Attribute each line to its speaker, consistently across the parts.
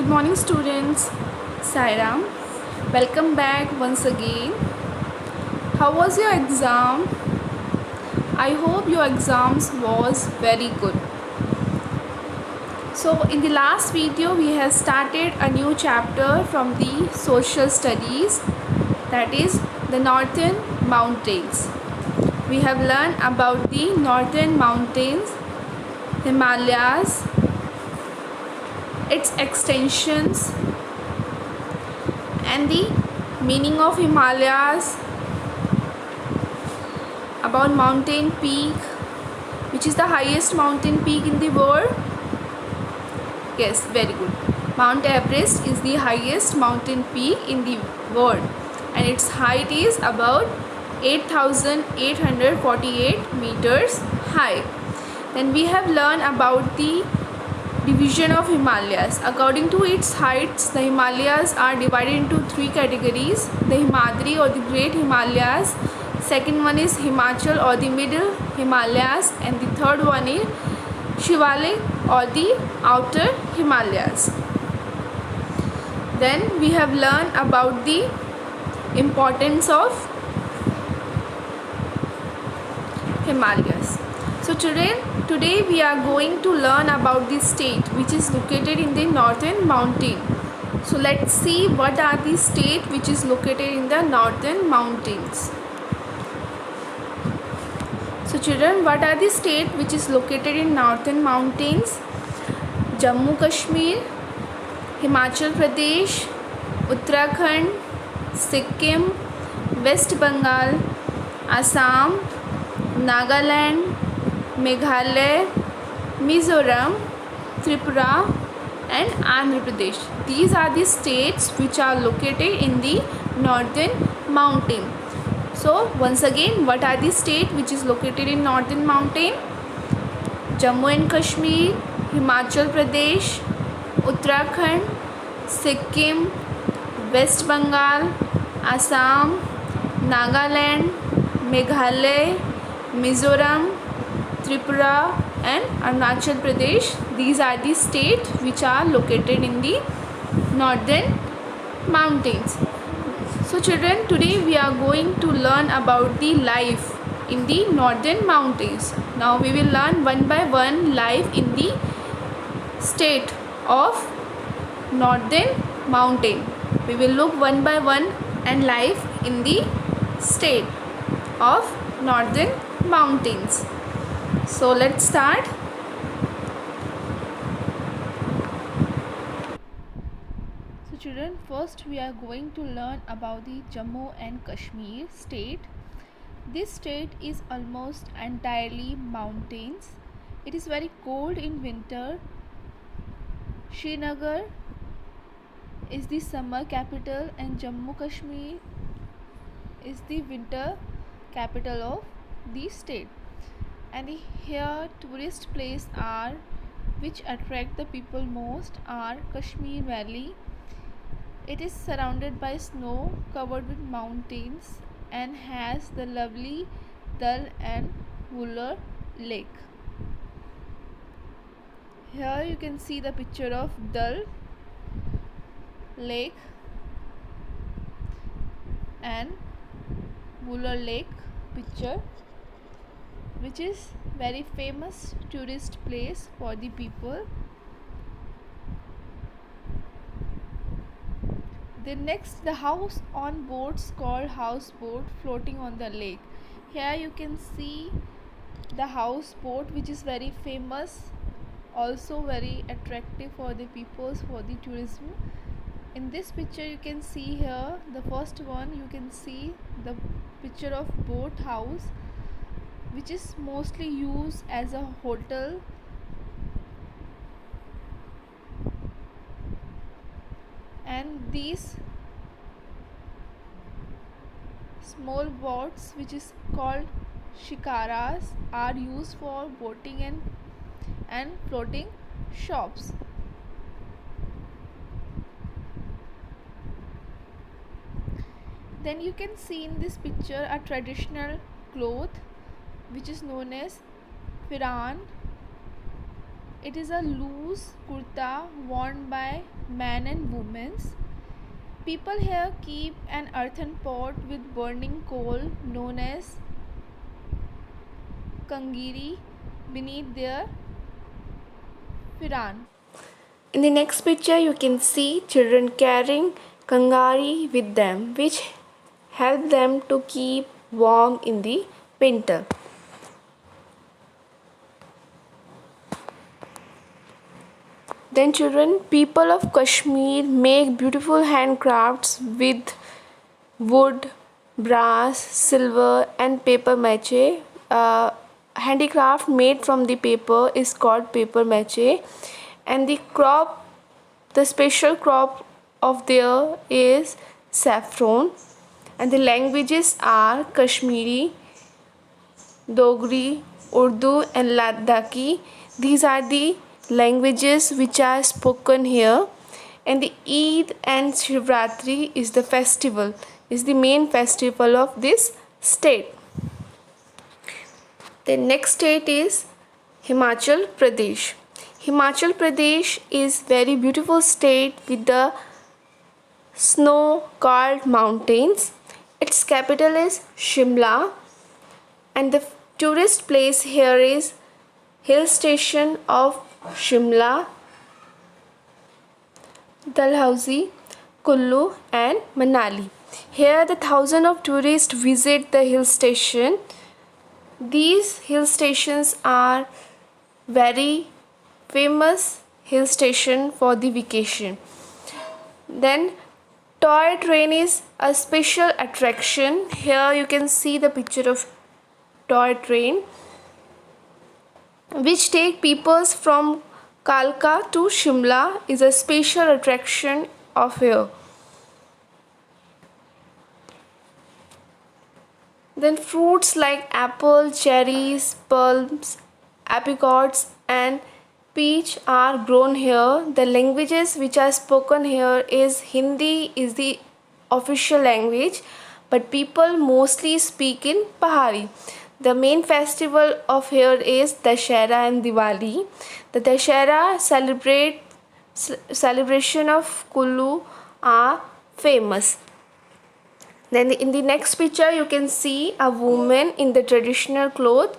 Speaker 1: Good morning students. Sairam. Welcome back once again. How was your exam? I hope your exams was very good. So in the last video we have started a new chapter from the social studies, that is the Northern Mountains. We have learned about the Northern Mountains, Himalayas, its extensions and the meaning of Himalayas, about mountain peak, which is the highest mountain peak in the world. Yes, very good. Mount Everest is the highest mountain peak in the world and its height is about 8,848 meters high. Then we have learned about the division of Himalayas. According to its heights, the Himalayas are divided into three categories: the Himadri or the Great Himalayas, second one is Himachal or the Middle Himalayas, and the third one is Shivalik or the Outer Himalayas. Then we have learned about the importance of Himalayas. So today we are going to learn about the state which is located in the Northern Mountain. So let's see what are the state which is located in the Northern Mountains. So children, what are the state which is located in Northern Mountains? Jammu Kashmir, Himachal Pradesh, Uttarakhand, Sikkim, West Bengal, Assam, Nagaland, Meghalaya, Mizoram, Tripura and Andhra Pradesh. These are the states which are located in the Northern Mountain. So once again, what are the states which is located in Northern Mountain? Jammu and Kashmir, Himachal Pradesh, Uttarakhand, Sikkim, West Bengal, Assam, Nagaland, Meghalaya, Mizoram, Tripura and Arunachal Pradesh. These are the states which are located in the Northern Mountains. So children, today we are going to learn about the life in the Northern Mountains. Now we will learn one by one life in the state of Northern Mountain. We will look one by one and life in the state of Northern Mountains. So let's start. So children, first we are going to learn about the Jammu and Kashmir state. This state is almost entirely mountains. It is very cold in winter. Srinagar is the summer capital and Jammu Kashmir is the winter capital of the state. And here tourist places are which attract the people most are Kashmir Valley. It is surrounded by snow, covered with mountains and has the lovely Dal and Wular Lake. Here you can see the picture of Dal Lake and Wular Lake picture, which is very famous tourist place for the people. The house on boats called houseboat floating on the lake. Here you can see the houseboat which is very famous, also very attractive for the people, for the tourism. In this picture you can see here, the first one you can see the picture of boat house, which is mostly used as a hotel. And these small boats which is called shikaras are used for boating and floating shops. Then you can see in this picture a traditional cloth which is known as firan. It is a loose kurta worn by men and women. People here keep an earthen pot with burning coal known as kangiri beneath their firan. In the next picture, you can see children carrying kangari with them, which help them to keep warm in the winter. Then children, people of Kashmir make beautiful handcrafts with wood, brass, silver and paper mache. Handicraft made from the paper is called paper mache, and the special crop of there is saffron, and the languages are Kashmiri, Dogri, Urdu and Ladakhi. These are the languages which are spoken here, and the Eid and Shivratri is the main festival of this state. The next state is Himachal Pradesh. Himachal Pradesh is very beautiful state with the snow-capped mountains. Its capital is Shimla, and the tourist place here is hill station of Shimla, Dalhousie, Kullu and Manali. Here the thousands of tourists visit the hill station. These hill stations are very famous hill station for the vacation. Then toy train is a special attraction. Here you can see the picture of toy train, which take people from Kalka to Shimla, is a special attraction of here. Then fruits like apple, cherries, plums, apricots and peach are grown here. The languages which are spoken here is Hindi is the official language, but people mostly speak in Pahari. The main festival of here is Dashera and Diwali. The Dashera celebration of Kullu are famous. Then in the next picture you can see a woman in the traditional cloth.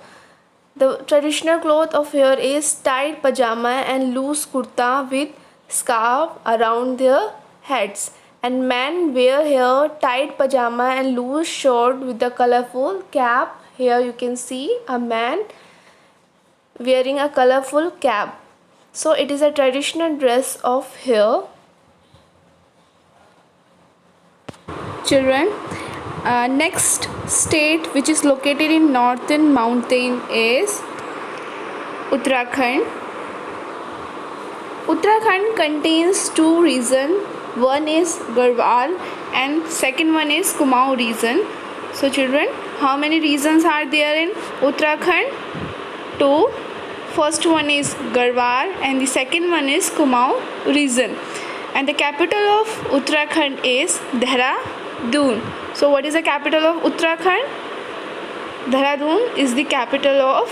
Speaker 1: The traditional cloth of here is tight pajama and loose kurta with scarf around their heads. And men wear here tight pajama and loose shirt with a colorful cap. Here you can see a man wearing a colorful cap. So it is a traditional dress of here. Children, next state which is located in northern mountain is Uttarakhand. Uttarakhand contains two regions. One is Garhwal and second one is Kumaon region. So children, how many regions are there in Uttarakhand? Two. First one is Garhwal and the second one is Kumaon region. And the capital of Uttarakhand is Dehradun. So what is the capital of Uttarakhand? Dehradun is the capital of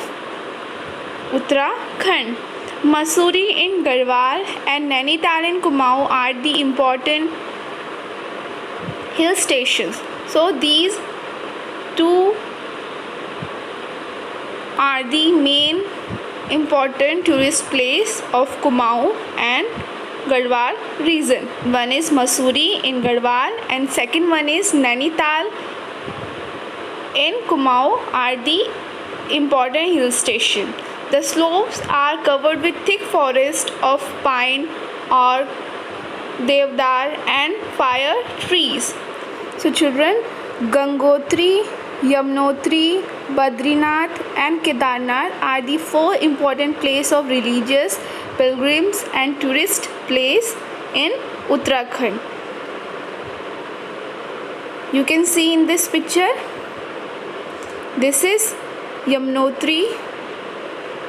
Speaker 1: Uttarakhand. Mussoorie in Garhwal and Nainital in Kumaon are the important hill stations. So these two are the main important tourist place of Kumaon and Garhwal region. One is Mussoorie in Garhwal and second one is Nainital in Kumaon are the important hill station. The slopes are covered with thick forest of pine or devdar and fire trees. So children, Gangotri, Yamunotri, Badrinath and Kedarnath are the four important places of religious pilgrims and tourist place in Uttarakhand. You can see in this picture, this is Yamunotri,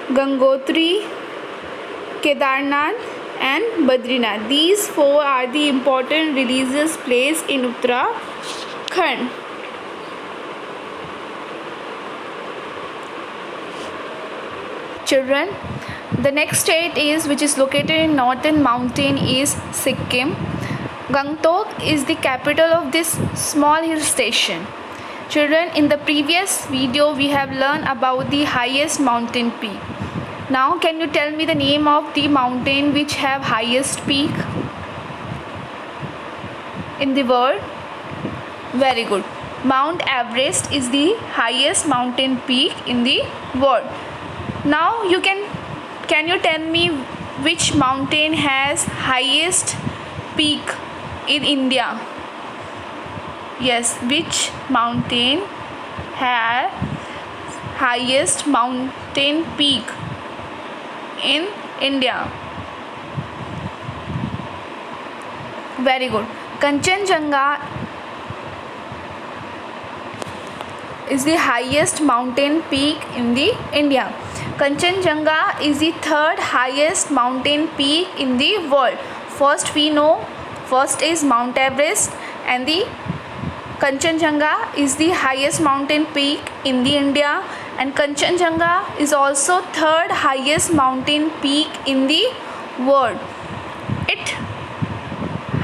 Speaker 1: Gangotri, Kedarnath and Badrinath. These four are the important religious places in Uttarakhand. Children, The next state is which is located in northern mountain is Sikkim. Gangtok is the capital of this small hill station. Children, in the previous video we have learned about the highest mountain peak. Now can you tell me the name of the mountain which have highest peak in the world? Very good. Mount Everest is the highest mountain peak in the world. Now can you tell me which mountain has highest peak in India? Yes, which mountain has highest mountain peak in India? Very good. Kanchenjunga is the highest mountain peak in the India. Kanchenjunga is the third highest mountain peak in the world. First is Mount Everest, and the Kanchenjunga is the highest mountain peak in the India, and Kanchenjunga is also third highest mountain peak in the world. Its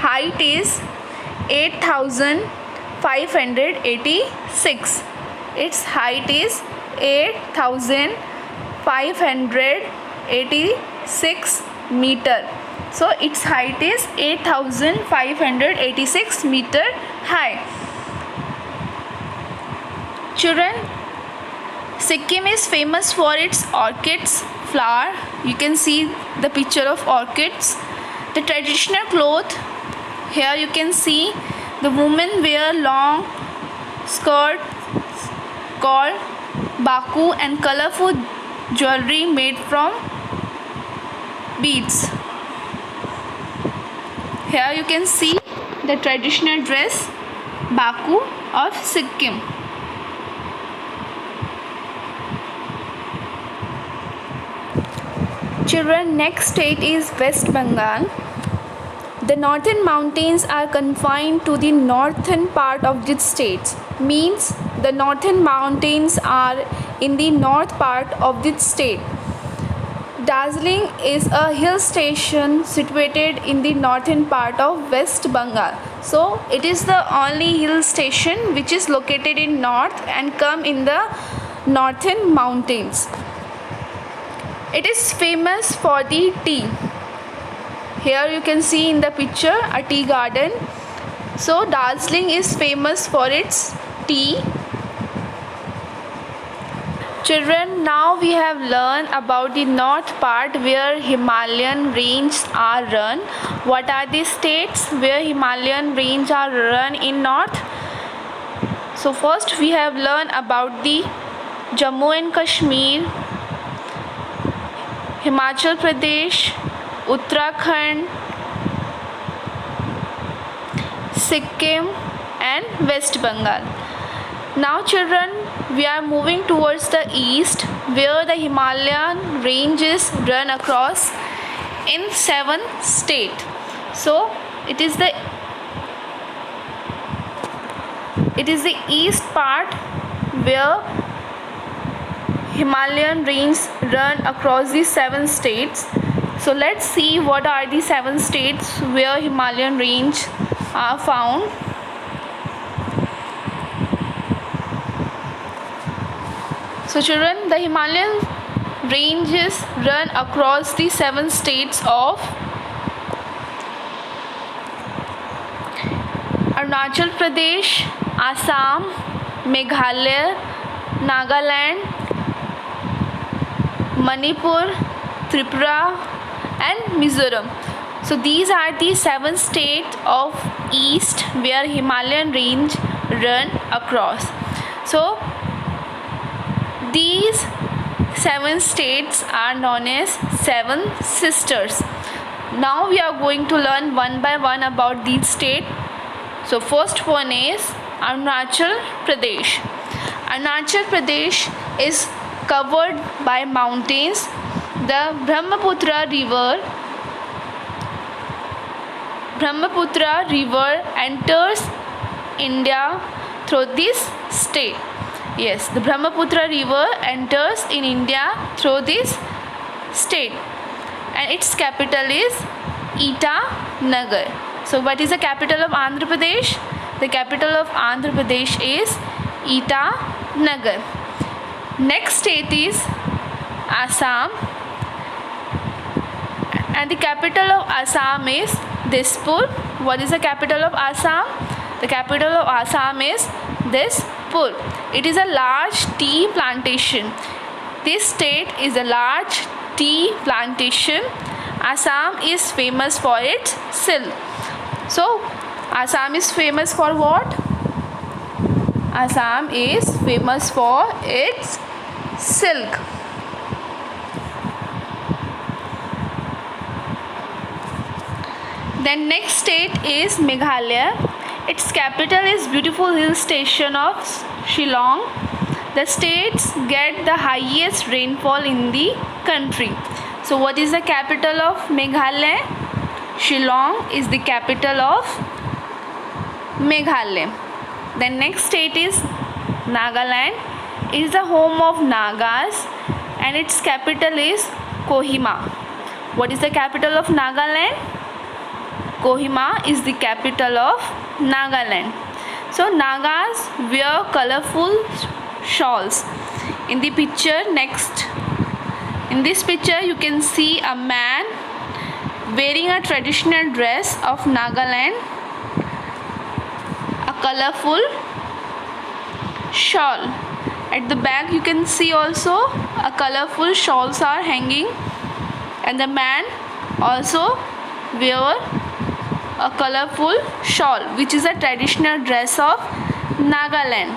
Speaker 1: height is 8,586. Its height is 8,586 meter. So its height is 8,586 meter high. Children, Sikkim is famous for its orchids flower. You can see the picture of orchids. The traditional cloth, here you can see the women wear long skirt called baku and colorful jewelry made from beads. Here you can see the traditional dress baku of Sikkim. Children, next state is West Bengal. The northern mountains are confined to the northern part of this state. Means the northern mountains are in the north part of this state. Darjeeling is a hill station situated in the northern part of West Bengal. So it is the only hill station which is located in north and come in the northern mountains. It is famous for the tea. Here you can see in the picture a tea garden. So Darjeeling is famous for its tea. Children, now we have learned about the north part where Himalayan ranges are run. What are the states where Himalayan ranges are run in north? So first we have learned about the Jammu and Kashmir, Himachal Pradesh, Uttarakhand, Sikkim and West Bengal. Now children, we are moving towards the east where the Himalayan ranges run across in 7 states. So it is the east part where Himalayan ranges run across the 7 states. So let's see what are the 7 states where Himalayan range are found. So children, the Himalayan ranges run across the 7 states of Arunachal Pradesh, Assam, Meghalaya, Nagaland, Manipur, Tripura and Mizoram. So these are the 7 states of east where Himalayan range run across. So these 7 states are known as 7 sisters. Now we are going to learn one by one about these states. So first one is Arunachal Pradesh. Arunachal Pradesh is covered by mountains. The Brahmaputra river enters India through this state. Yes, the Brahmaputra river enters in India through this state, and its capital is Itanagar. So what is the capital of Andhra Pradesh? The capital of Andhra Pradesh is Itanagar. Next state is Assam, and the capital of Assam is Dispur. What is the capital of Assam? The capital of Assam is Dispur. It is a large tea plantation. This state is a large tea plantation. Assam is famous for its silk. So, Assam is famous for what? Assam is famous for its silk. Then next state is Meghalaya. Its capital is beautiful hill station of Shillong. The states get the highest rainfall in the country. So what is the capital of Meghalaya? Shillong is the capital of Meghalaya. The next state is Nagaland. It is the home of Nagas and its capital is Kohima. What is the capital of Nagaland? Kohima is the capital of Nagaland. So Nagas wear colorful shawls. In the picture next, in this picture you can see a man wearing a traditional dress of Nagaland, a colorful shawl. At the back you can see also a colorful shawls are hanging, and the man also wear a colorful shawl, which is a traditional dress of Nagaland.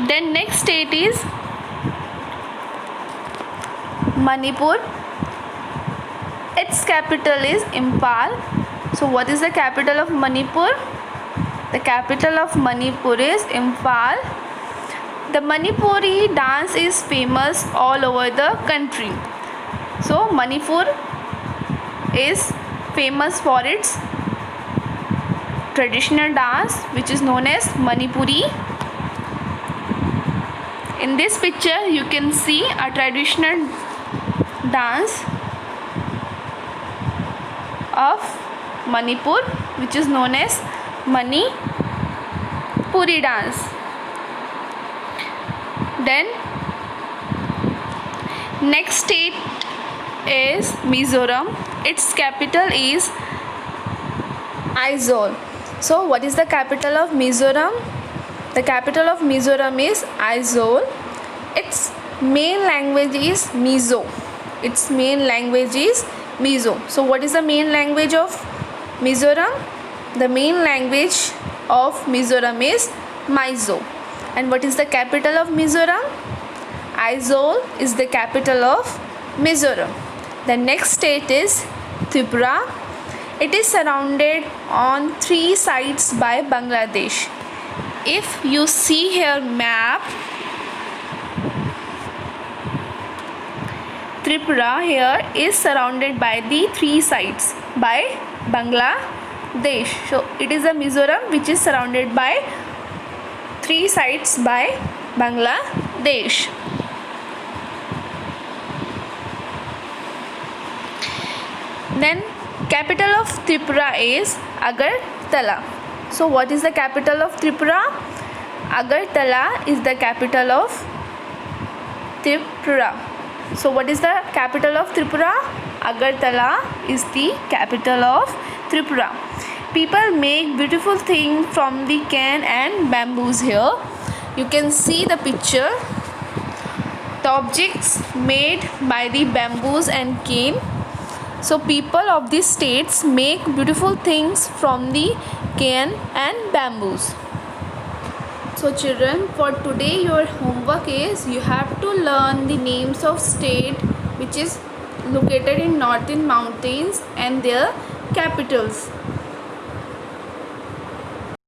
Speaker 1: Then next state is Manipur. Its capital is Imphal. So what is the capital of Manipur? The capital of Manipur is Imphal. The Manipuri dance is famous all over the country. So Manipur is famous for its traditional dance, which is known as Manipuri. In this picture you can see a traditional dance of Manipur, which is known as Manipuri dance. Then next state is Mizoram. Its capital is Aizawl. So what is the capital of Mizoram? The capital of Mizoram is Aizawl. Its main language is Mizo. Its main language is Mizo. So what is the main language of Mizoram? The main language of Mizoram is Mizo. And what is the capital of Mizoram? Aizawl is the capital of Mizoram. The next state is Tripura. It is surrounded on 3 sides by Bangladesh. If you see here map, Tripura here is surrounded by the 3 sides by Bangladesh. So it is a Mizoram which is surrounded by 3 sides by Bangladesh. Then capital of Tripura is Agartala. So what is the capital of Tripura? Agartala is the capital of Tripura. So what is the capital of Tripura? Agartala is the capital of Tripura. People make beautiful things from the cane and bamboos here. You can see the picture. The objects made by the bamboos and cane. So people of these states make beautiful things from the cane and bamboos. So children, for today your homework is you have to learn the names of state which is located in northern mountains and their capitals.